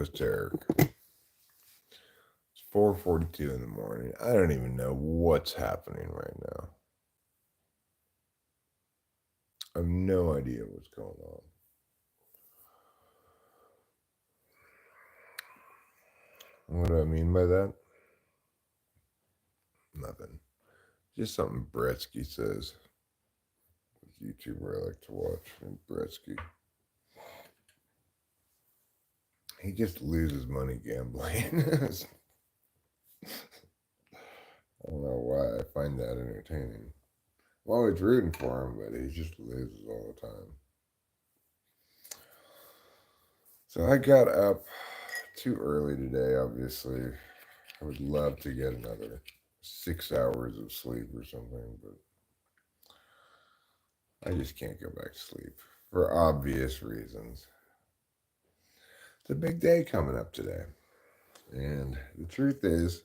Eric. It's 4:42 in the morning. I don't even know what's happening right now. I have no idea what's going on. What do I mean by that? Nothing. Just something Bretsky says. YouTuber I like to watch. Bretsky. He just loses money gambling. I don't know why I find that entertaining. I'm always rooting for him, but he just loses all the time. So I got up too early today, obviously. I would love to get another 6 hours of sleep or something, but I just can't go back to sleep for obvious reasons. It's a big day coming up today. And the truth is,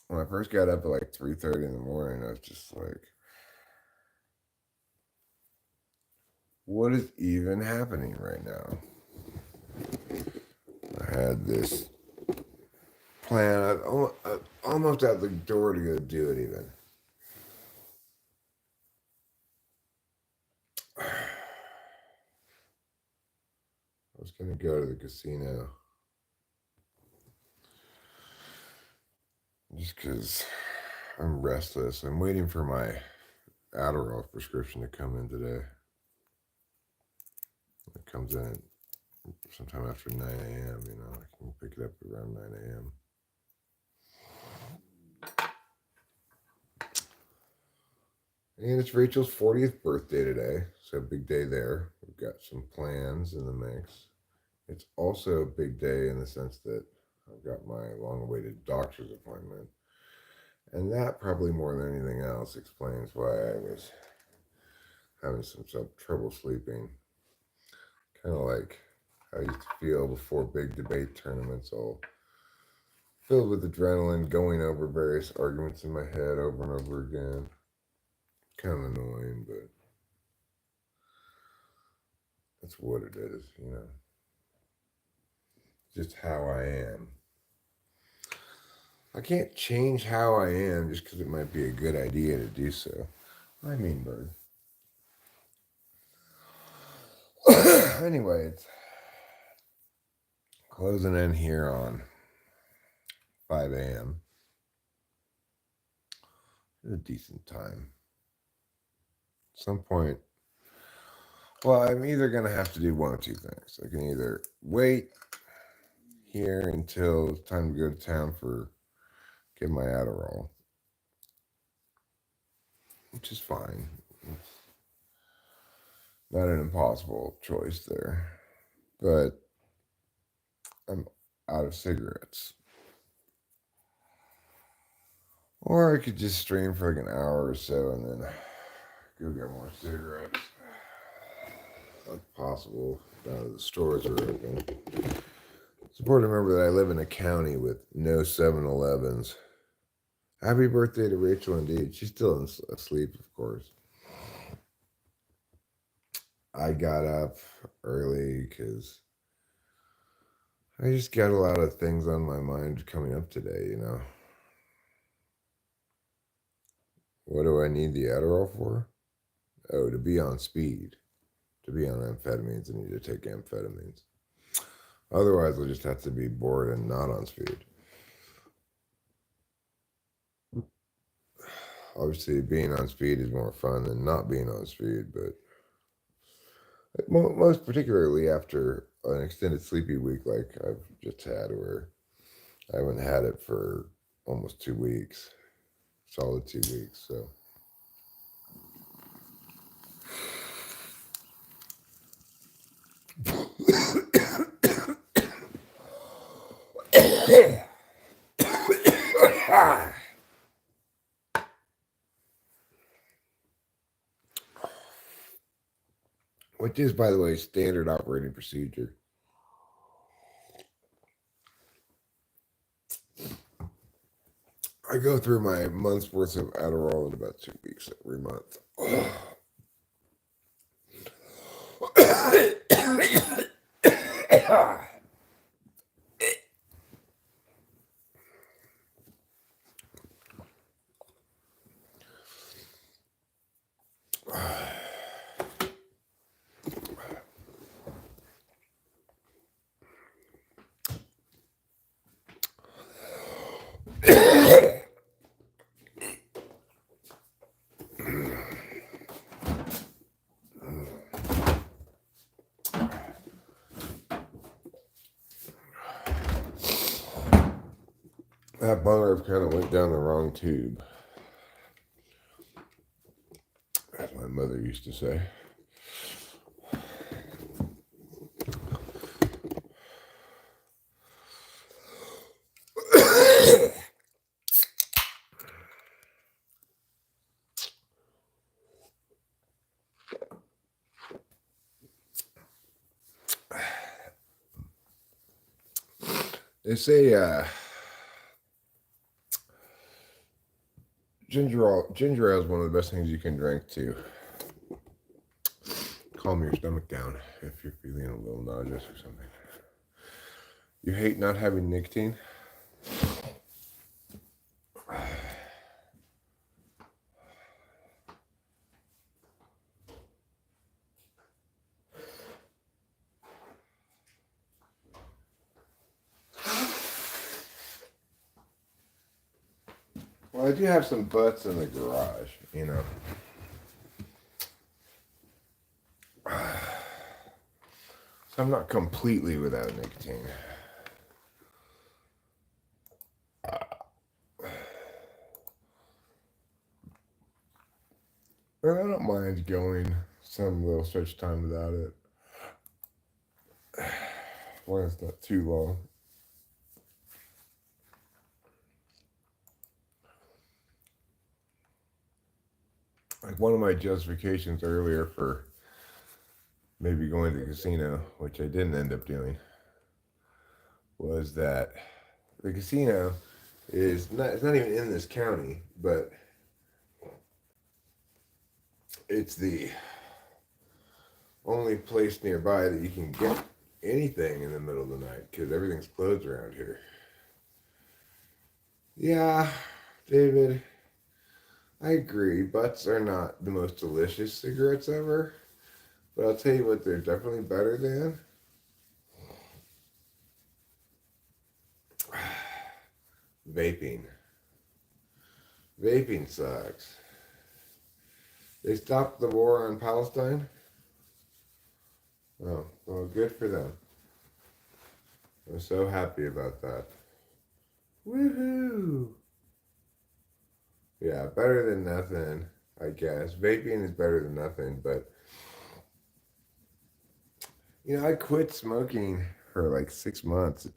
when I first got up at like 3:30 in the morning, I was just like, what is even happening right now? I had this plan. I'm almost out the door to go do it even. I was going to go to the casino just because I'm restless. I'm waiting for my Adderall prescription to come in today. It comes in sometime after 9 a.m., I can pick it up around 9 a.m. And it's Rachel's 40th birthday today, so big day there. We've got some plans in the mix. It's also a big day in the sense that I've got my long-awaited doctor's appointment. And that, probably more than anything else, explains why I was having some trouble sleeping. Kind of like how I used to feel before big debate tournaments, all filled with adrenaline, going over various arguments in my head over and over again. Kind of annoying, but that's what it is, Just how I am. I can't change how I am just because it might be a good idea to do so. I mean, bird. Anyway, it's closing in here on 5 a.m. It's a decent time. At some point, well, I'm either going to have to do one of two things. I can either wait here until it's time to go to town for get my Adderall, which is fine. It's not an impossible choice there, but I'm out of cigarettes. Or I could just stream for like an hour or so and then go get more cigarettes. That's possible. Now that the stores are open. It's important to remember that I live in a county with no 7-Elevens. Happy birthday to Rachel, indeed. She's still asleep, of course. I got up early because I just got a lot of things on my mind coming up today, What do I need the Adderall for? Oh, to be on speed. To be on amphetamines, I need to take amphetamines. Otherwise, I'll just have to be bored and not on speed. Obviously, being on speed is more fun than not being on speed, but most particularly after an extended sleepy week like I've just had, where I haven't had it for almost 2 weeks, solid 2 weeks, so. Which is, by the way, standard operating procedure. I go through my month's worth of Adderall in about 2 weeks every month. That bummer kind of went down the wrong tube, as my mother used to say. They say ginger ale is one of the best things you can drink to calm your stomach down if you're feeling a little nauseous or something. You hate not having nicotine? Well, I do have some butts in the garage, you know. So I'm not completely without nicotine. And I don't mind going some little stretch of time without it. When it's not too long. Like one of my justifications earlier for maybe going to the casino, which I didn't end up doing, was that the casino it's not even in this county, but it's the only place nearby that you can get anything in the middle of the night because everything's closed around here. Yeah, David, I agree. Butts are not the most delicious cigarettes ever, but I'll tell you what they're definitely better than. Vaping. Vaping sucks. They stopped the war on Palestine. Oh, well, good for them. I'm so happy about that. Woohoo! Yeah, better than nothing, I guess. Vaping is better than nothing, but you know, I quit smoking for like 6 months,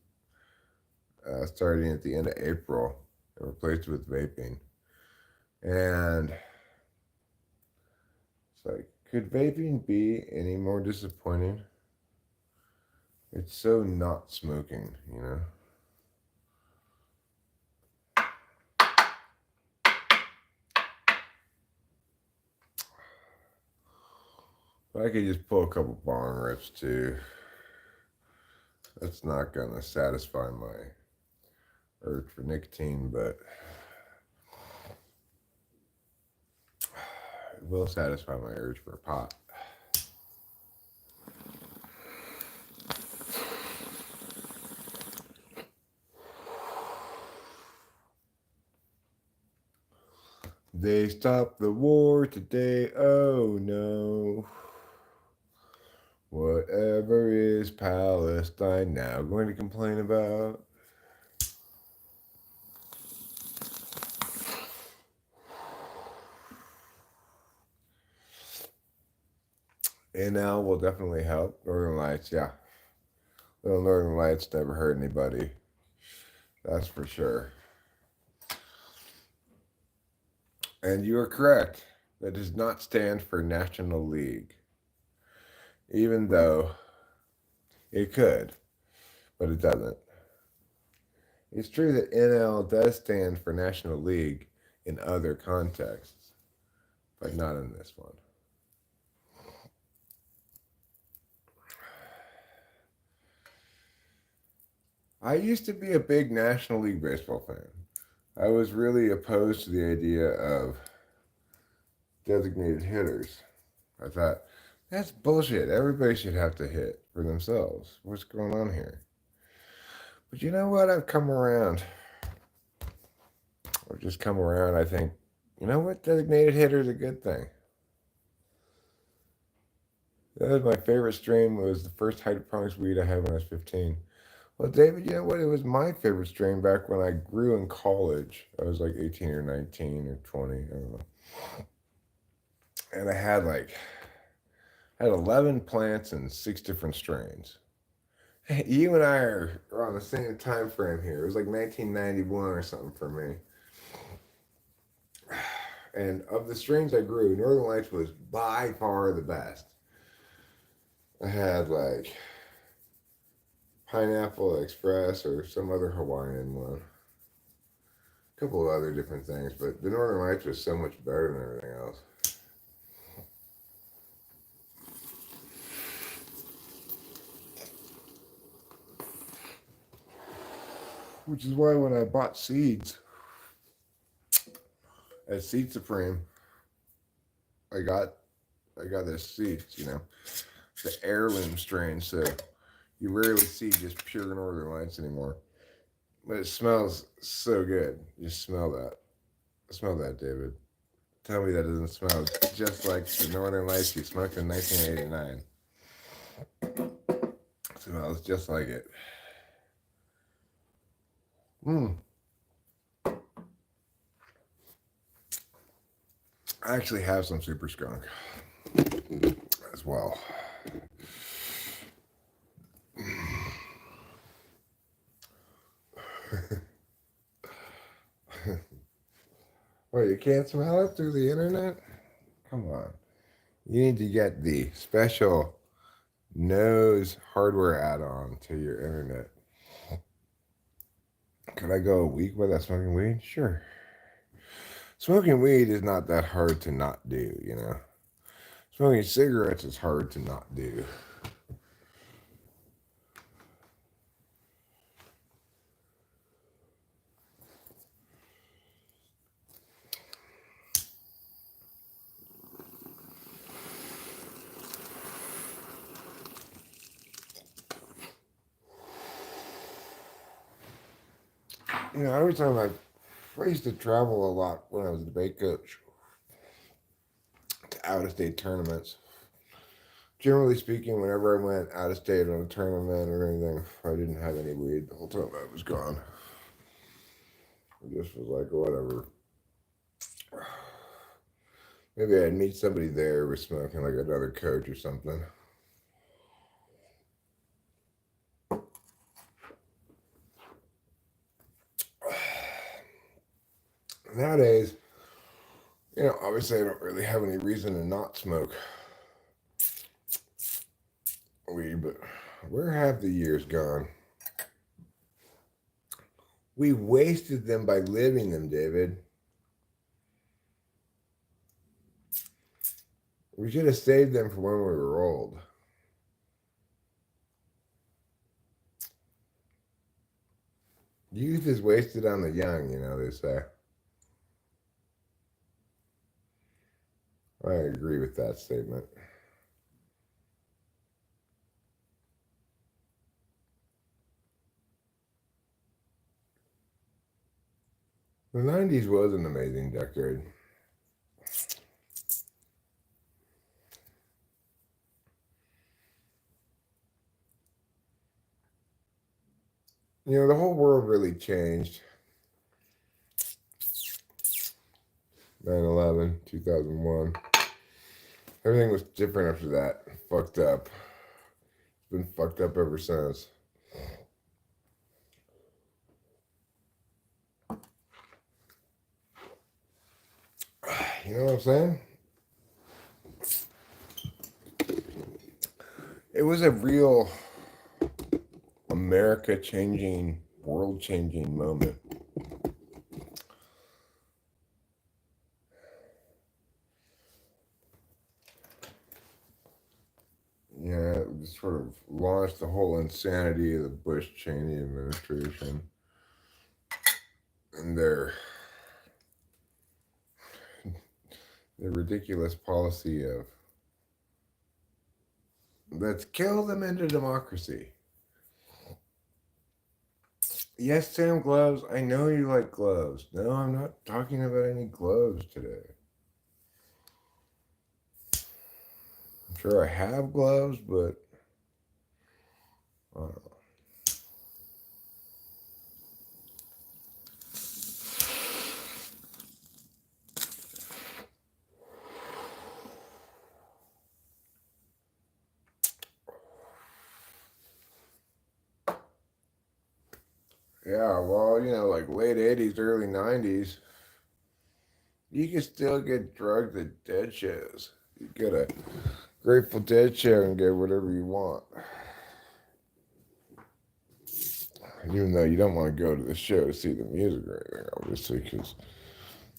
starting at the end of April, and replaced it with vaping. And it's like, could vaping be any more disappointing? It's so not smoking, you know? But I could just pull a couple bong rips too. That's not gonna satisfy my urge for nicotine, but it will satisfy my urge for a pot. They stopped the war today, oh no. Whatever is Palestine now going to complain about? NL will definitely help. Northern Lights, yeah. Little Northern Lights never hurt anybody. That's for sure. And you are correct. That does not stand for National League. Even though it could, but it doesn't. It's true that NL does stand for National League in other contexts, but not in this one. I used to be a big National League Baseball fan. I was really opposed to the idea of designated hitters. I thought, that's bullshit. Everybody should have to hit for themselves. What's going on here? But you know what? I've come around. I've just come around. I think, you know what? Designated hitter is a good thing. That was my favorite strain. Was the first hydroponics weed I had when I was 15. Well, David, you know what? It was my favorite strain back when I grew in college. I was like 18 or 19 or 20. I don't know. And I had 11 plants and 6 different strains. You and I are on the same time frame here. It was like 1991 or something for me. And of the strains I grew, Northern Lights was by far the best. I had like Pineapple Express or some other Hawaiian one. A couple of other different things, but the Northern Lights was so much better than everything else. Which is why when I bought seeds at Seed Supreme, I got this seeds, the heirloom strain. So you rarely see just pure Northern Lights anymore. But it smells so good. You smell that. Smell that, David. Tell me that doesn't smell just like the Northern Lights you smoked in 1989. It smells just like it. I actually have some Super Skunk as well. Well, you can't smell it through the internet? Come on. You need to get the special nose hardware add-on to your internet. Could I go a week without smoking weed? Sure. Smoking weed is not that hard to not do. Smoking cigarettes is hard to not do. Every time I used to travel a lot when I was a debate coach to out-of-state tournaments. Generally speaking, whenever I went out of state on a tournament or anything, I didn't have any weed the whole time I was gone. I just was like, whatever. Maybe I'd meet somebody there who was smoking, like another coach or something. Nowadays, obviously I don't really have any reason to not smoke weed, but where have the years gone? We wasted them by living them, David. We should have saved them for when we were old. Youth is wasted on the young, they say. I agree with that statement. The 90s was an amazing decade. The whole world really changed. 9/11, 2001. Everything was different after that. Fucked up. It's been fucked up ever since. You know what I'm saying? It was a real America changing, world changing moment. Yeah, it sort of launched the whole insanity of the Bush-Cheney administration and their ridiculous policy of Let's kill them into democracy. Yes, Sam, gloves. I know you like gloves. No, I'm not talking about any gloves today. I'm sure I have gloves, but I don't know. Yeah, well, like late 80s, early 90s, you can still get drugged at dead shows. You get a Grateful Dead show and get whatever you want. Even though you don't want to go to the show to see the music or anything, obviously, because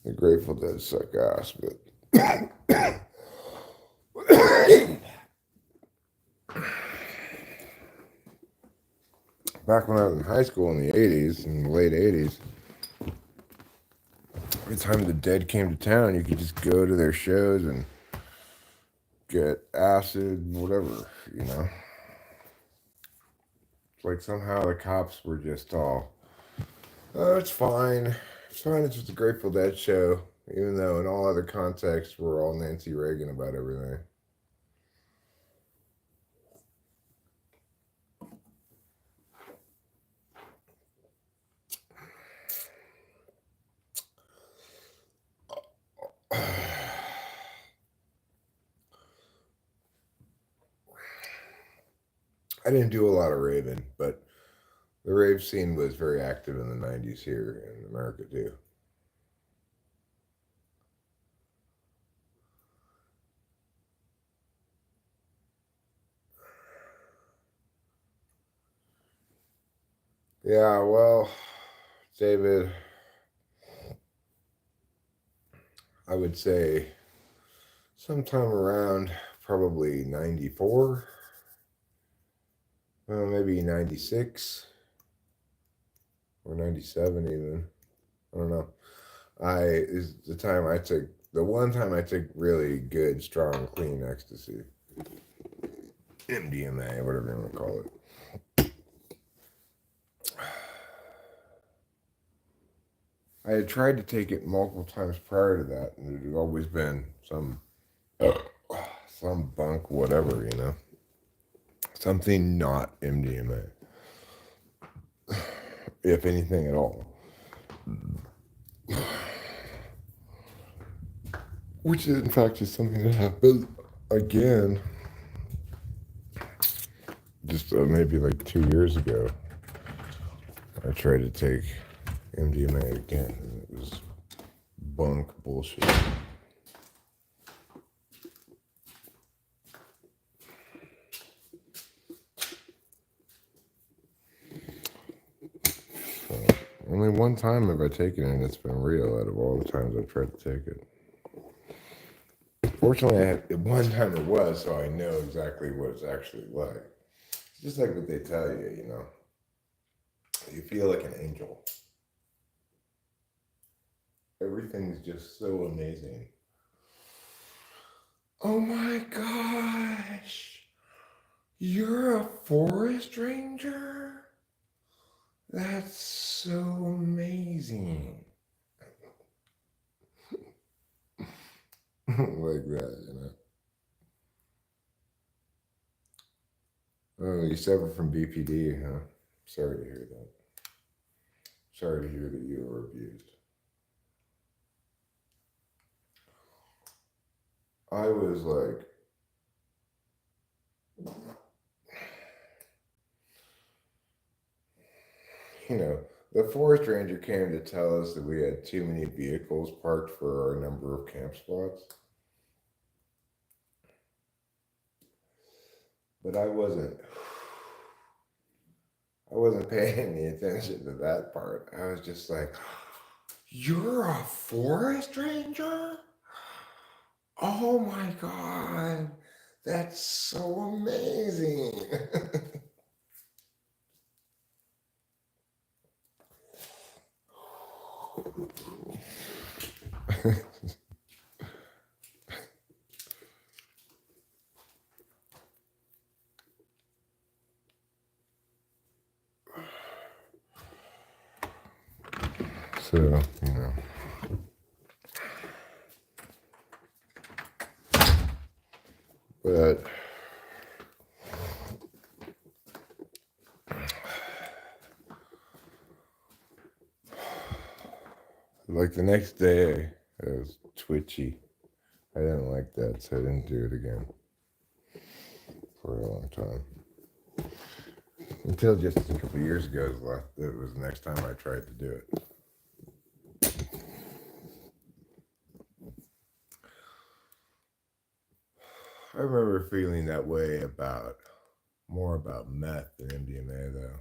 the Grateful Dead suck ass. But back when I was in high school in the 80s, in the late 80s, every time the Dead came to town, you could just go to their shows and get acid, whatever, you know? It's like somehow the cops were just all, oh, it's fine. It's fine, it's just a Grateful Dead show. Even though in all other contexts, we're all Nancy Reagan about everything. I didn't do a lot of raving, but the rave scene was very active in the 90s here in America, too. Yeah, well, David, I would say sometime around probably 94, maybe 96 or 97 even. I don't know. Is the one time I took really good, strong, clean ecstasy. MDMA, whatever you want to call it. I had tried to take it multiple times prior to that, and it had always been some bunk, whatever, something not MDMA, if anything at all. Which in fact is something that happened again, just maybe like 2 years ago. I tried to take MDMA again, and it was bunk bullshit. So, only one time have I taken it, and it's been real out of all the times I've tried to take it. Fortunately, one time it was, so I know exactly what it's actually like. It's just like what they tell you, You feel like an angel. Everything's just so amazing. Oh my gosh! You're a forest ranger? That's so amazing. Like that. Oh, you suffer from BPD, huh? Sorry to hear that. Sorry to hear that you were abused. I was like, the forest ranger came to tell us that we had too many vehicles parked for our number of camp spots. But I wasn't paying any attention to that part. I was just like, you're a forest ranger? Oh my God, that's so amazing. So, you know. But like the next day, I was twitchy. I didn't like that, so I didn't do it again for a long time. Until just a couple of years ago, it was the next time I tried to do it. I remember feeling that way more about meth than MDMA, though.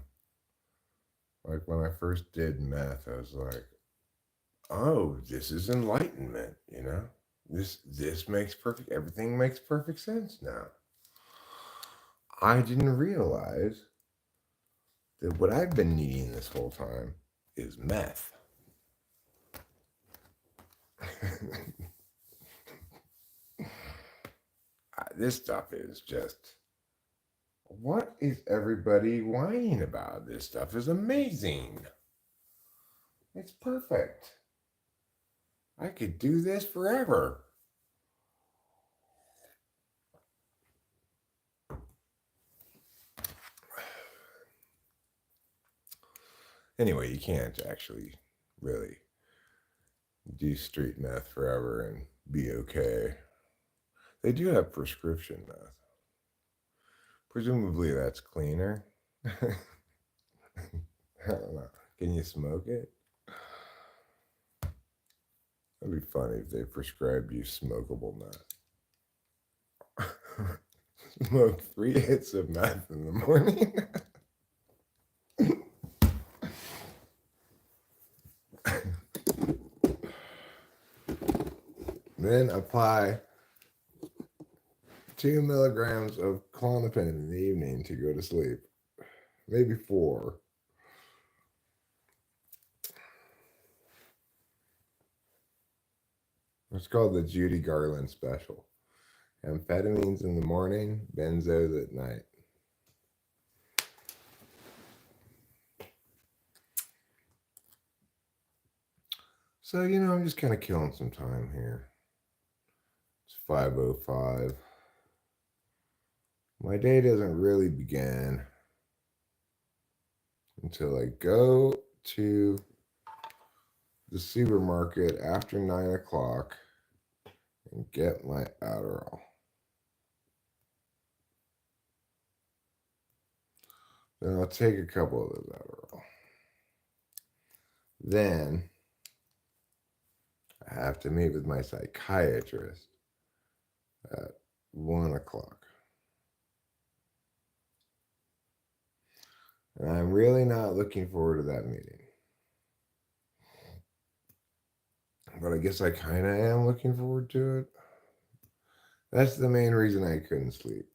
Like when I first did meth, I was like, "Oh, this is enlightenment," you know. This makes everything makes perfect sense now. I didn't realize that what I've been needing this whole time is meth. This stuff is just, what is everybody whining about? This stuff is amazing. It's perfect. I could do this forever. Anyway, you can't actually really do street meth forever and be okay. They do have prescription meth. Presumably that's cleaner. I don't know. Can you smoke it? That'd be funny if they prescribed you smokable meth. Smoke 3 hits of meth in the morning. Then apply 2 milligrams of Klonopin in the evening to go to sleep. Maybe 4. It's called the Judy Garland special. Amphetamines in the morning, benzos at night. So, I'm just kind of killing some time here. It's 5:05. My day doesn't really begin until I go to the supermarket after 9 o'clock and get my Adderall. Then I'll take a couple of those Adderall. Then I have to meet with my psychiatrist at 1 o'clock. And I'm really not looking forward to that meeting. But I guess I kind of am looking forward to it. That's the main reason I couldn't sleep.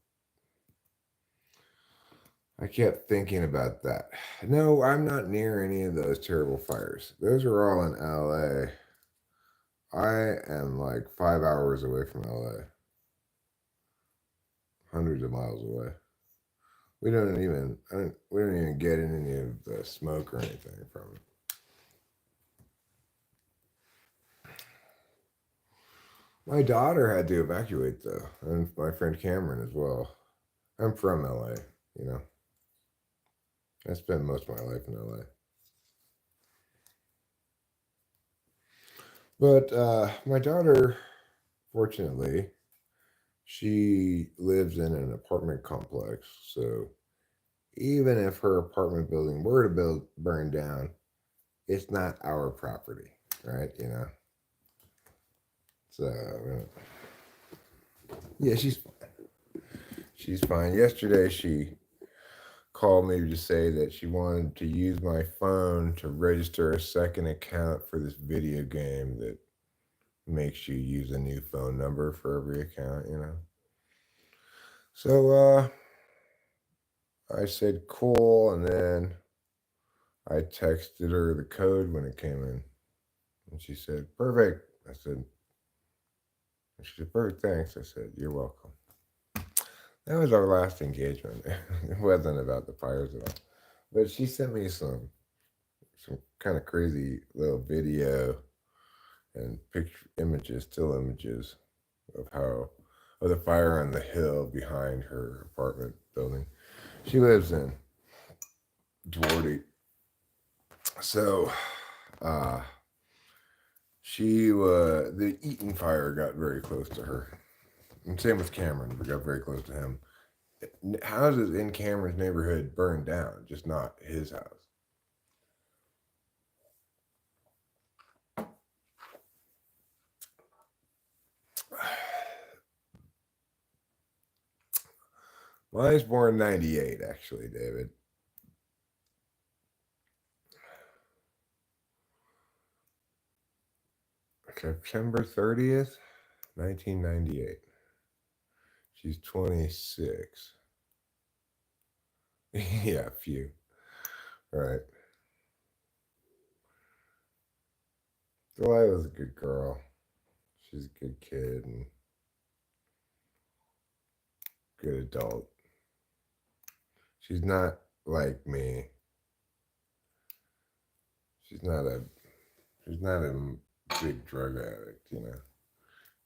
I kept thinking about that. No, I'm not near any of those terrible fires. Those are all in LA. I am like 5 hours away from LA. Hundreds of miles away. We don't even get any of the smoke or anything from it. My daughter had to evacuate though, and my friend Cameron as well. I'm from LA, I spent most of my life in LA. But my daughter, fortunately, she lives in an apartment complex. So even if her apartment building were to burn down, it's not our property, right? So yeah, she's fine. She's fine. Yesterday, she called me to say that she wanted to use my phone to register a second account for this video game that makes you use a new phone number for every account, So I said cool, and then I texted her the code when it came in, and she said perfect. She said perfect, thanks. I said you're welcome. That was our last engagement. It wasn't about the fires at all, but she sent me some some kind of crazy little video and picture images, still images of the fire on the hill behind her apartment building she lives in, Dwardy. So, uh, the Eaton fire got very close to her. And same with Cameron, we got very close to him. Houses in Cameron's neighborhood burned down, just not his house. Mine's born 98, actually, David. September 30th, 1998. She's 26. Yeah, few. All right. Delilah's a good girl. She's a good kid and good adult. She's not like me. She's not a big drug addict, you know.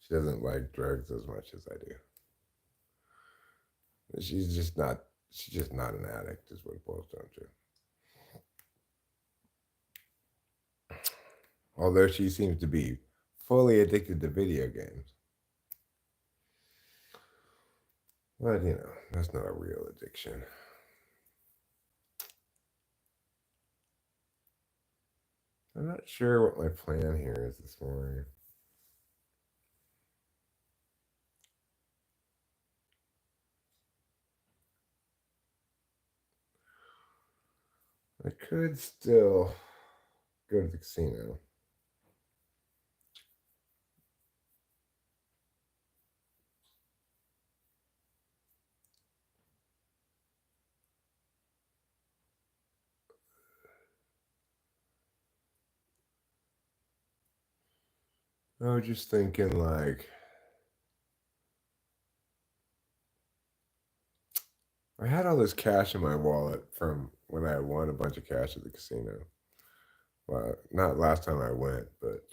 She doesn't like drugs as much as I do. She's just not an addict is what it boils down to. Although she seems to be fully addicted to video games. But you know, that's not a real addiction. I'm not sure what my plan here is this morning. I could still go to the casino. I was just thinking, like, I had all this cash in my wallet from when I won a bunch of cash at the casino. Well, not last time I went, but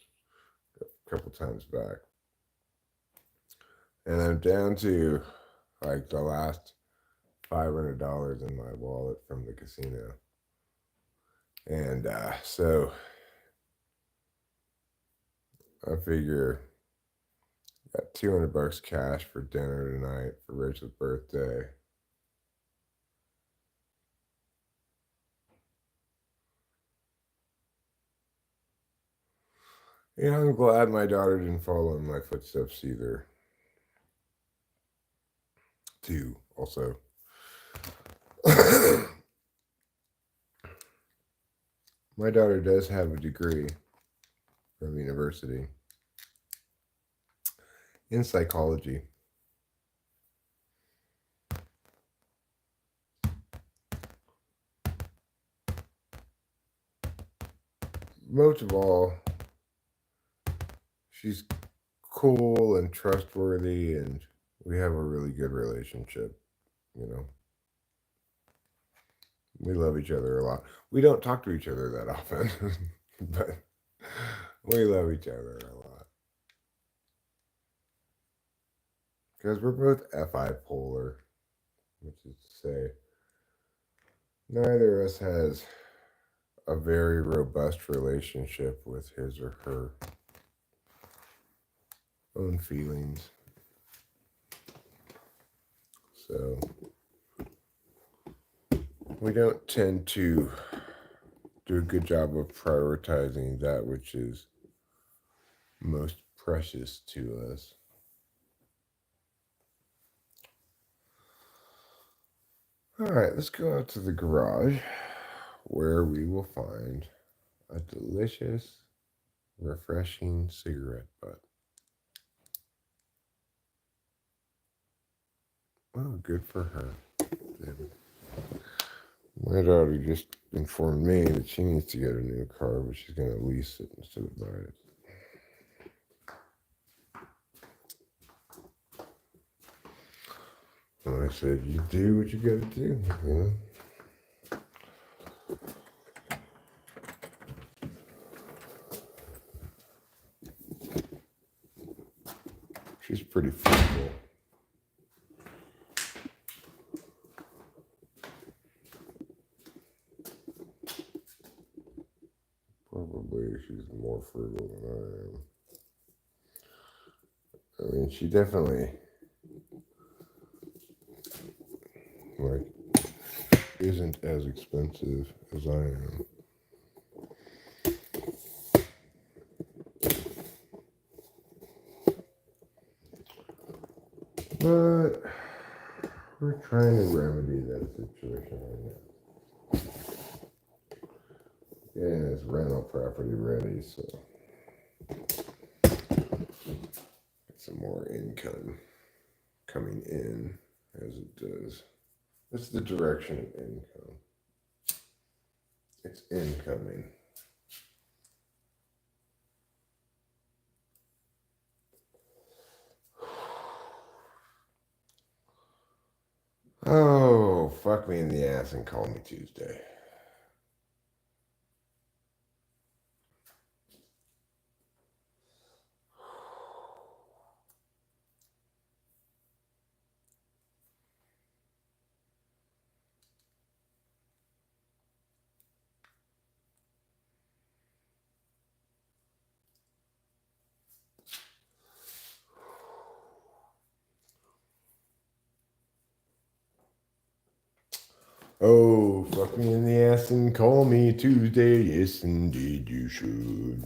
a couple times back. And I'm down to like the last $500 in my wallet from the casino. And so I figure got $200 cash for dinner tonight for Rachel's birthday. Yeah, I'm glad my daughter didn't follow in my footsteps either. Too, also. My daughter does have a degree from university in psychology. Most of all, she's cool and trustworthy, and we have a really good relationship, you know. We love each other a lot. We don't talk to each other that often, but we love each other a lot. Because we're both FI polar, which is to say, neither of us has a very robust relationship with his or her own feelings. So we don't tend to do a good job of prioritizing that which is most precious to us. All right, let's go out to the garage where we will find a delicious, refreshing cigarette butt. Oh, good for her. My daughter just informed me that she needs to get a new car, but she's going to lease it instead of buy it. And I said, you do what you got to do, you know? She's pretty frugal. Probably she's more frugal than I am. I mean, she definitely like isn't as expensive as I am. But we're trying to remedy that situation right now. Getting this rental property ready, so get some more income coming in as it does. That's the direction of income. It's incoming. Oh, fuck me in the ass and call me Tuesday. Oh, fuck me in the ass and call me Tuesday. Yes, indeed, you should.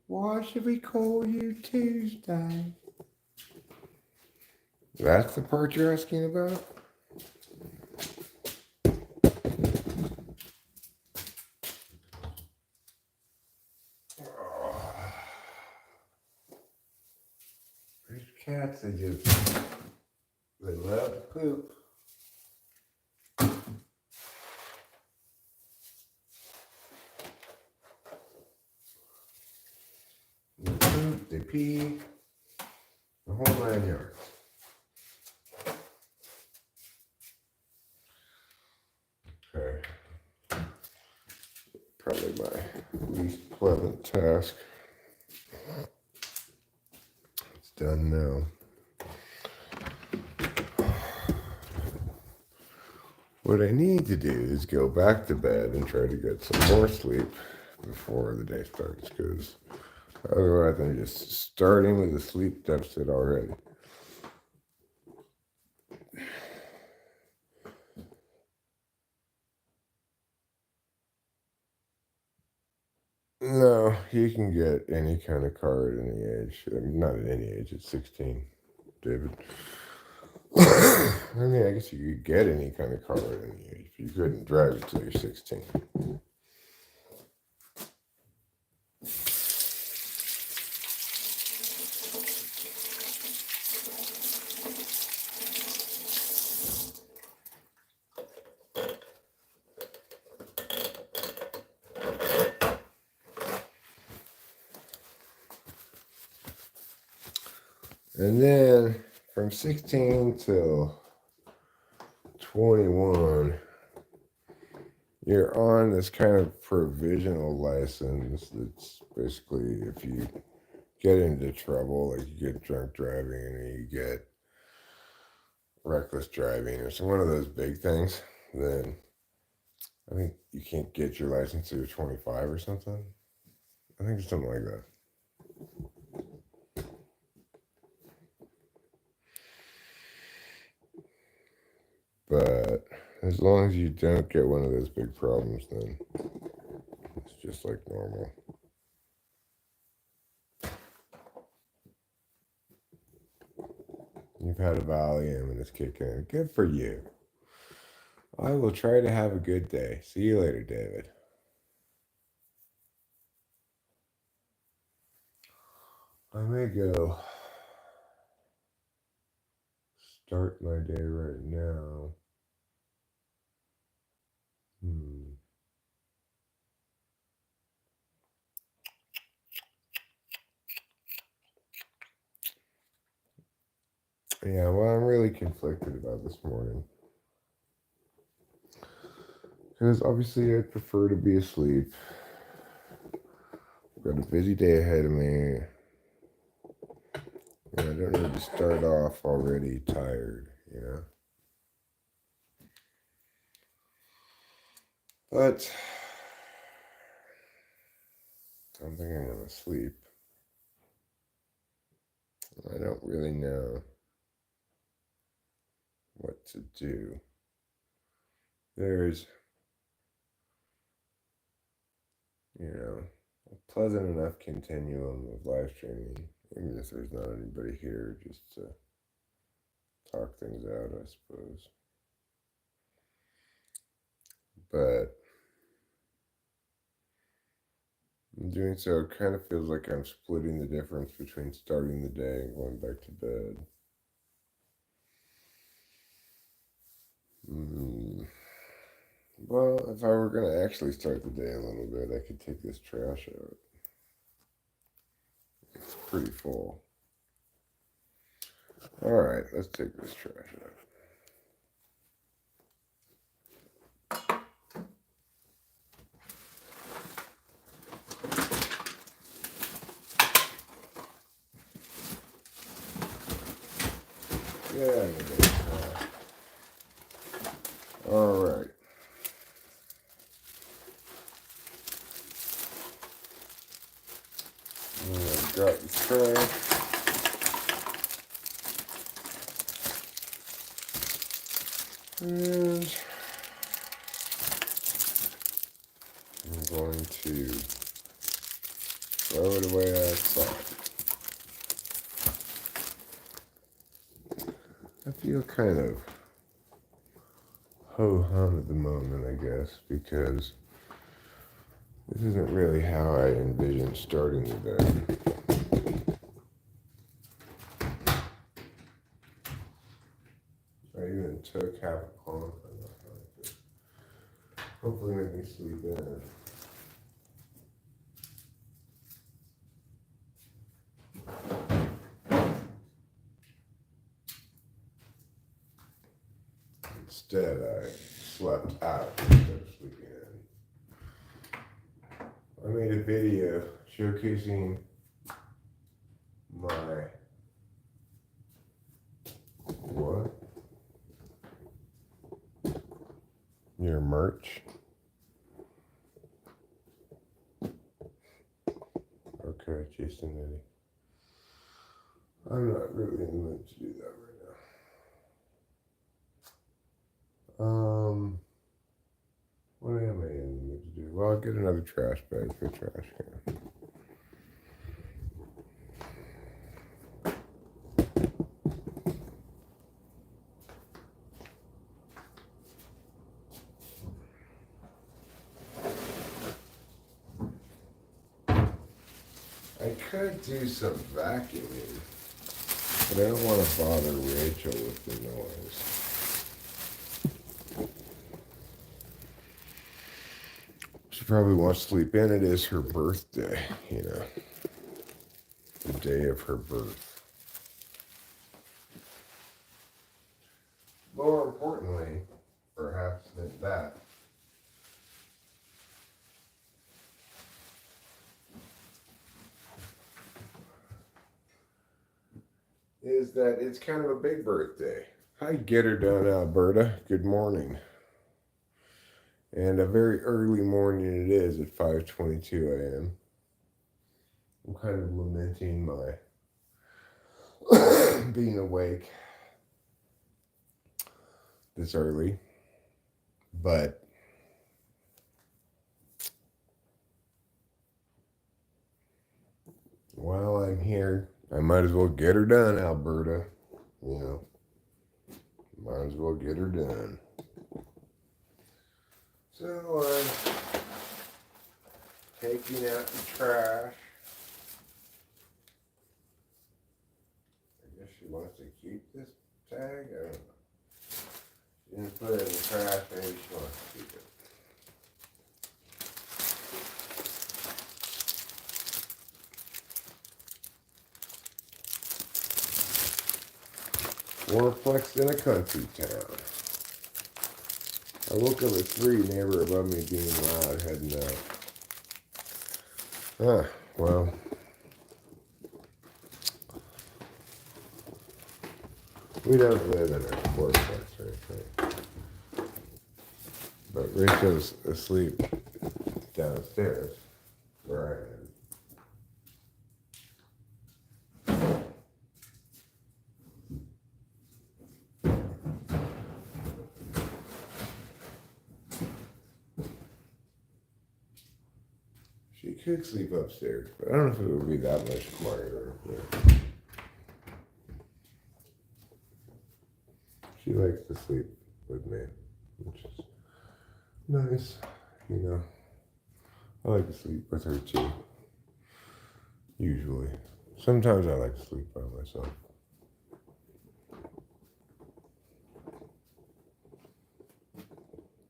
Why should we call you Tuesday? That's the part you're asking about? These cats, they love to poop. They poop, they pee, the whole 9 yards. Okay. Probably my least pleasant task. It's done now. What I need to do is go back to bed and try to get some more sleep before the day starts, because otherwise I'm just starting with a sleep deficit already. No, you can get any kind of car at any age. I mean, not at any age, it's 16, David. I mean, I guess you could get any kind of car at any age. You couldn't drive it till you're 16. And then from 16 till 21, you're on this kind of provisional license that's basically if you get into trouble, like you get drunk driving or you get reckless driving or some one of those big things, then I think you can't get your license till you're 25 or something. I think it's something like that. But as long as you don't get one of those big problems, then it's just like normal. You've had a Valium and it's kicking in. Good for you. I will try to have a good day. See you later, David. I may go start my day right now. Yeah, well, I'm really conflicted about this morning. Because obviously I'd prefer to be asleep. got a busy day ahead of me. And I don't need to start off already tired, you know. But I'm thinking I'm gonna sleep. I don't really know what to do. There's, you know, a pleasant enough continuum of live streaming, even if there's not anybody here, just to talk things out, I suppose. But in doing so, it kind of feels like I'm splitting the difference between starting the day and going back to bed. Well, if I were going to actually start the day a little bit, I could take this trash out. It's pretty full. All right, let's take this trash out. Yeah, all right. I've got the trash. And I'm going to throw it away outside. I feel kind of ho-hum at the moment, I guess, because this isn't really how I envisioned starting the day. I even took half a pump and hopefully make me sleep in. Instead, I slept out instead of sleeping in. I made a video showcasing my what? Your merch. Okay, Jason Eddie. I'm not really in the mood to do that right now. What am I in the mood to do? Well, I'll get another trash bag for the trash can. I could do some vacuuming, but I don't want to bother Rachel with the noise. She probably wants to sleep in. It is her birthday, you know, the day of her birth. More importantly, perhaps than that, is that it's kind of a big birthday. Hi, Get Her Done, Alberta. Good morning. And a very early morning it is at 5:22 a.m. I'm kind of lamenting my being awake this early. But while I'm here, I might as well get her done, Alberta. You know, might as well get her done. So I'm taking out the trash. I guess she wants to keep this tag. I don't know. She didn't put it in the trash. Maybe she wants to keep it. Fourplex in a country town. I woke up at 3, neighbor above me being loud, heading out. Well, we don't live in a fourplex or anything. But Rachel's asleep downstairs where I am. She could sleep upstairs, but I don't know if it would be that much quieter. Yeah. She likes to sleep with me, which is nice, you know. I like to sleep with her too, usually. Sometimes I like to sleep by myself.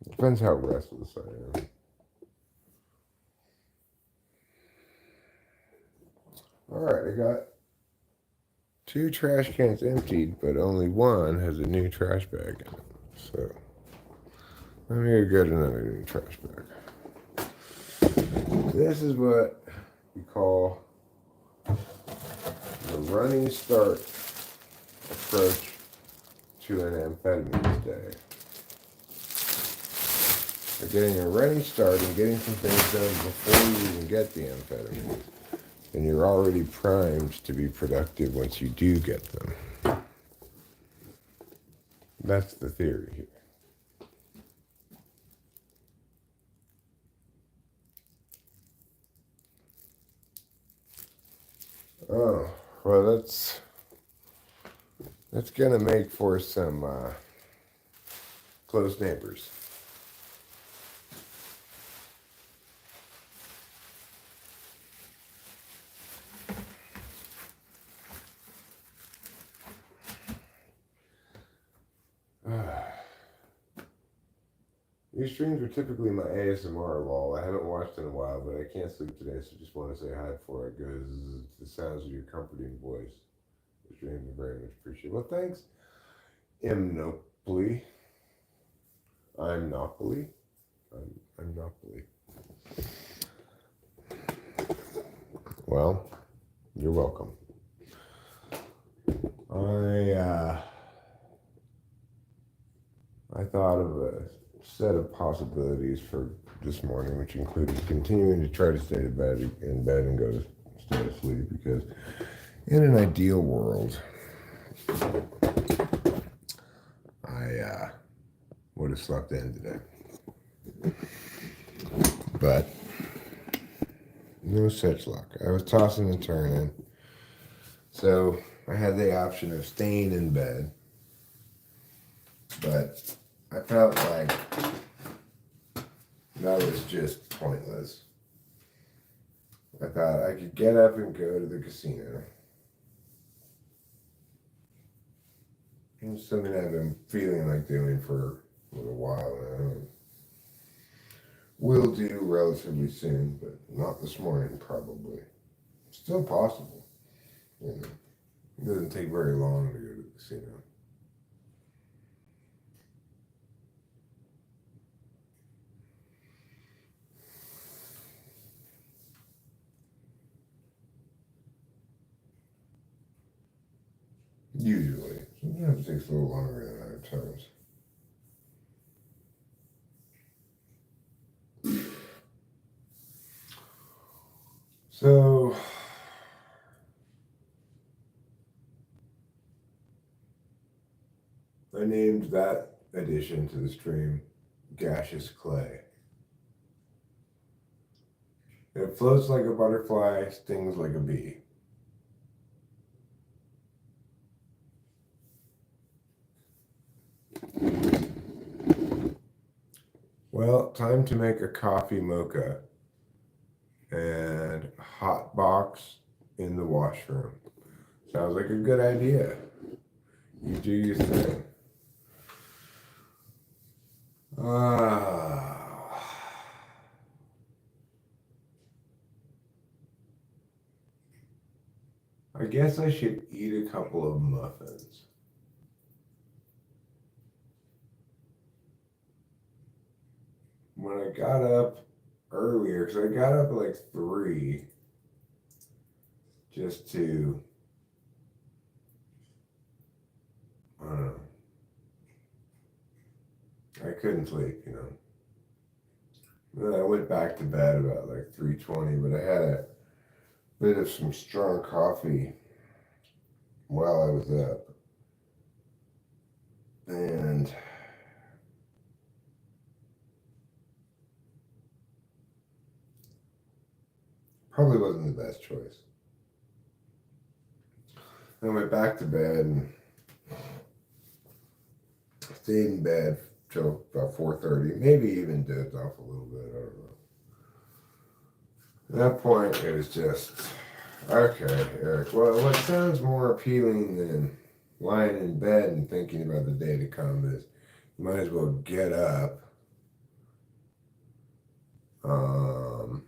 Depends how restless I am. Alright, I got 2 trash cans emptied, but only one has a new trash bag in it. So, let me go get another new trash bag. This is what we call the running start approach to an amphetamines day. So getting a running start and getting some things done before you even get the amphetamines. And you're already primed to be productive once you do get them. That's the theory here. Oh, well, that's gonna make for some close neighbors. These streams are typically my ASMR wall. I haven't watched in a while, but I can't sleep today, so just want to say hi before it goes. The sounds of your comforting voice. The streams are very much appreciated. Well, thanks, Mnopoli. I'm Nopoli. I'm Nopoli. Well, you're welcome. I thought of a set of possibilities for this morning, which included continuing to try to stay in bed and go to stay asleep, because in an ideal world, I would have slept in today. But no such luck. I was tossing and turning. So I had the option of staying in bed. But I felt like that was just pointless. I thought I could get up and go to the casino. It's something I've been feeling like doing for a little while now. Will do relatively soon, but not this morning probably. Still possible. You know, it doesn't take very long to go to the casino. Usually. Sometimes it takes a little longer than other times. So, I named that addition to the stream Gaseous Clay. It floats like a butterfly, stings like a bee. Well, time to make a coffee mocha and hot box in the washroom. Sounds like a good idea. You do your thing. I guess I should eat a couple of muffins. When I got up earlier, because I got up at like 3, just to, I don't know. I couldn't sleep, you know. Then I went back to bed about like 3:20, but I had a bit of some strong coffee while I was up. And probably wasn't the best choice. I went back to bed and stayed in bed till about 4:30, maybe even dozed off a little bit, I don't know. At that point, it was just, okay, Eric, well, what sounds more appealing than lying in bed and thinking about the day to come is you might as well get up. Um,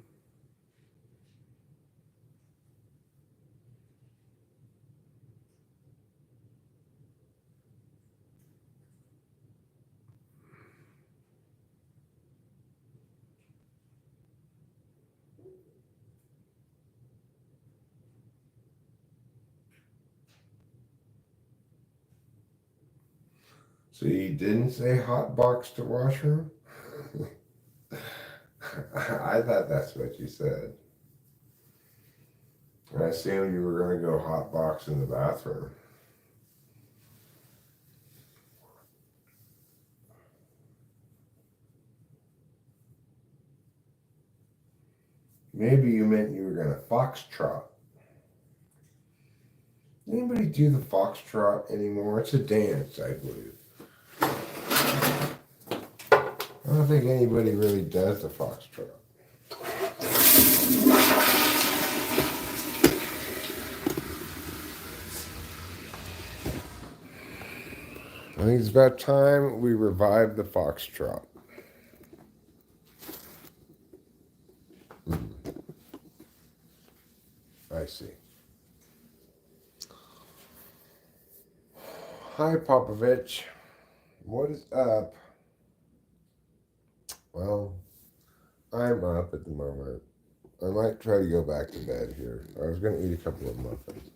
so you didn't say hot box to washroom? I thought that's what you said. I assumed you were going to go hot box in the bathroom. Maybe you meant you were going to foxtrot. Anybody do the foxtrot anymore? It's a dance, I believe. I don't think anybody really does the foxtrot. I think it's about time we revive the foxtrot. I see. Hi, Popovich. What is up? Well, I'm up at the moment. I might try to go back to bed here. I was going to eat a couple of muffins.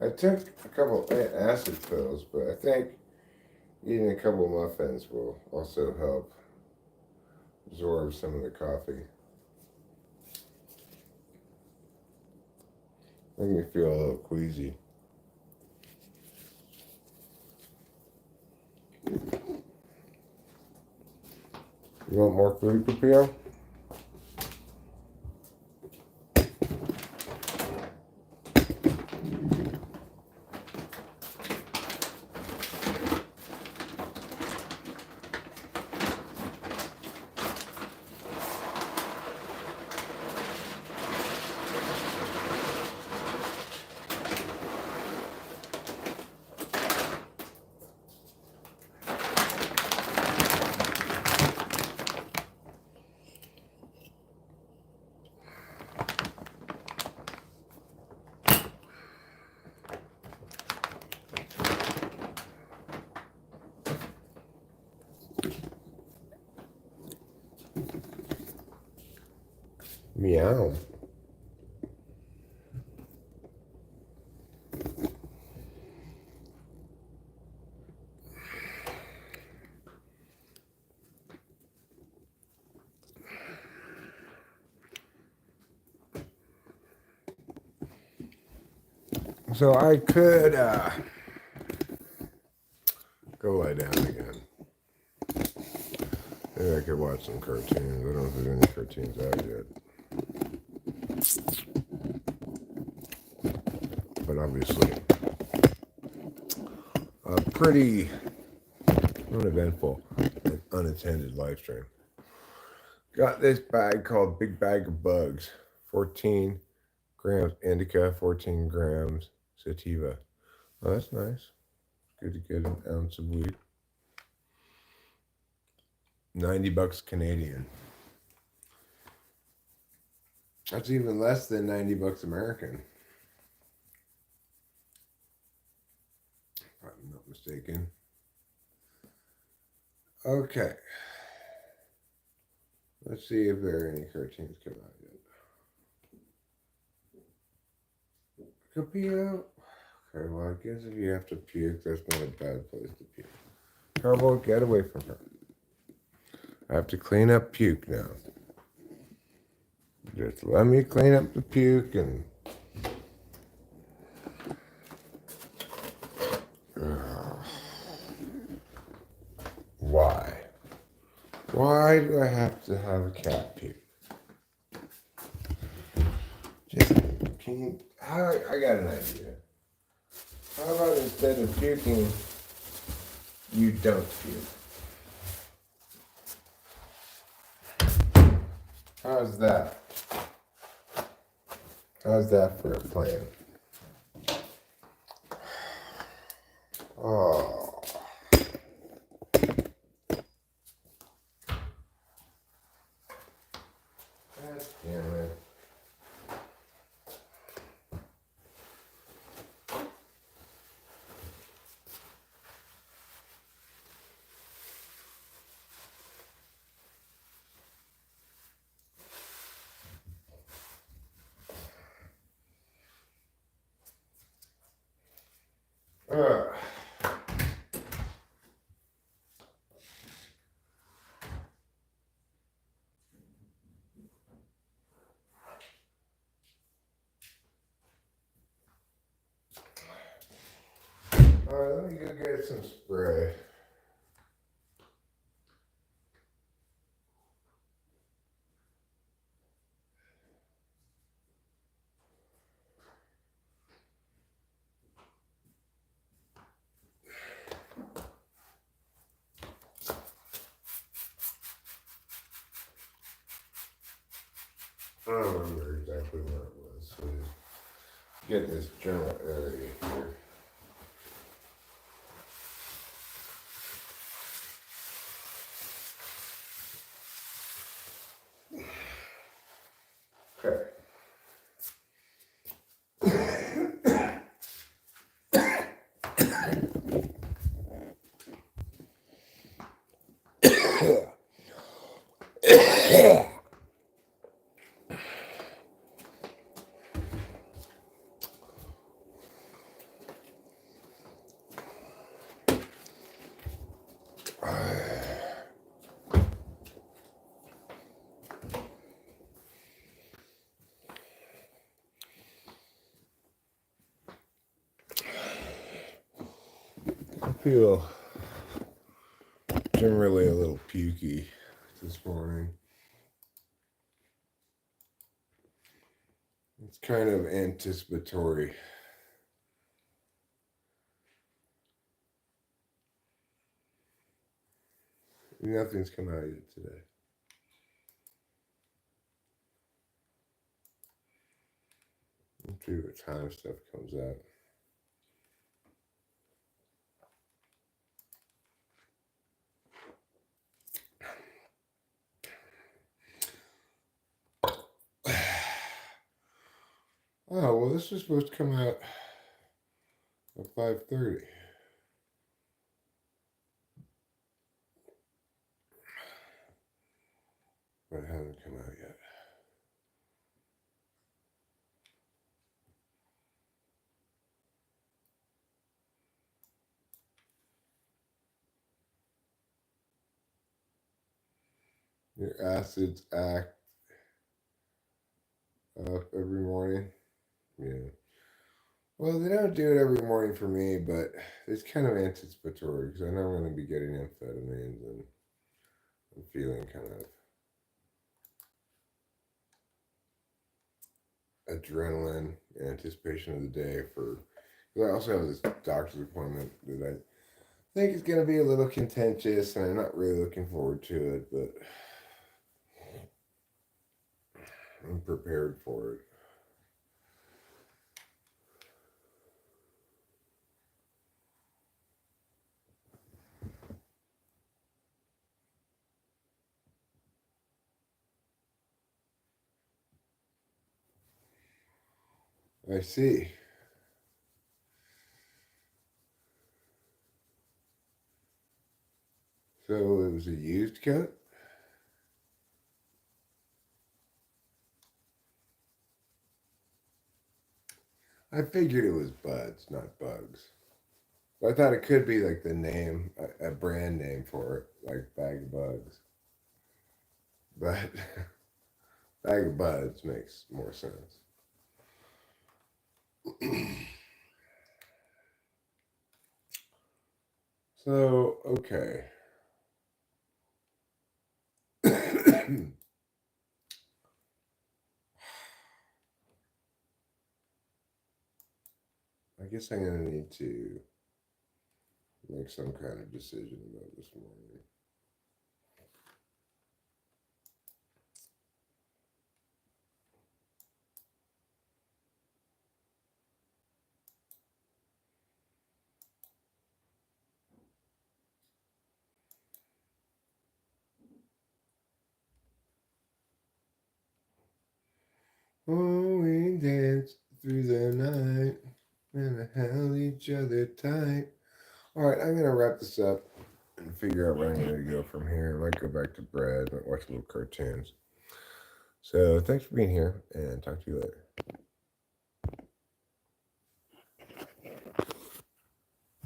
I took a couple acid pills, but I think eating a couple of muffins will also help absorb some of the coffee. Make me feel a little queasy. You want more food, Pepito? Meow. So I could go lie down again. Maybe I could watch some cartoons. I don't know if there's any cartoons out yet. But obviously, a pretty uneventful and unattended live stream. Got this bag called Big Bag of Bugs. 14 grams indica, 14 grams sativa. Oh, that's nice. Good to get an ounce of weed. $90 Canadian. That's even less than $90 American, if I'm not mistaken. Okay. Let's see if there are any cartoons come out yet. Capio. Okay, well, I guess if you have to puke, that's not a bad place to puke. Carbo, get away from her. I have to clean up puke now. Just let me clean up the puke and. Why? Why do I have to have a cat puke? Just can you? I got an idea. How about instead of puking, you don't puke? How's that? How's that for a plan? Oh, God damn it. Ugh. Alright, let me go get some spray. I don't remember exactly where it was. So just get this general area here. Okay. I feel generally a little pukey this morning. It's kind of anticipatory. Nothing's come out yet today. Let's see what time stuff comes out. Oh, well, this was supposed to come out at 5:30. But it hasn't come out yet. Your acids act up every morning. Yeah. Well, they don't do it every morning for me, but it's kind of anticipatory because I know I'm going to be getting amphetamines and I'm feeling kind of adrenaline in anticipation of the day for. I also have this doctor's appointment that I think is going to be a little contentious, and I'm not really looking forward to it, but I'm prepared for it. I see. So it was a used cut? I figured it was buds, not bugs. I thought it could be like the name, a brand name for it, like Bag of Bugs. But Bag of Buds makes more sense. So, okay. I guess I'm going to need to make some kind of decision about this morning. Oh, we danced through the night and held each other tight. All right, I'm going to wrap this up and figure out where I'm going to go from here. I might go back to bed, might watch little cartoons. So thanks for being here, and talk to you later.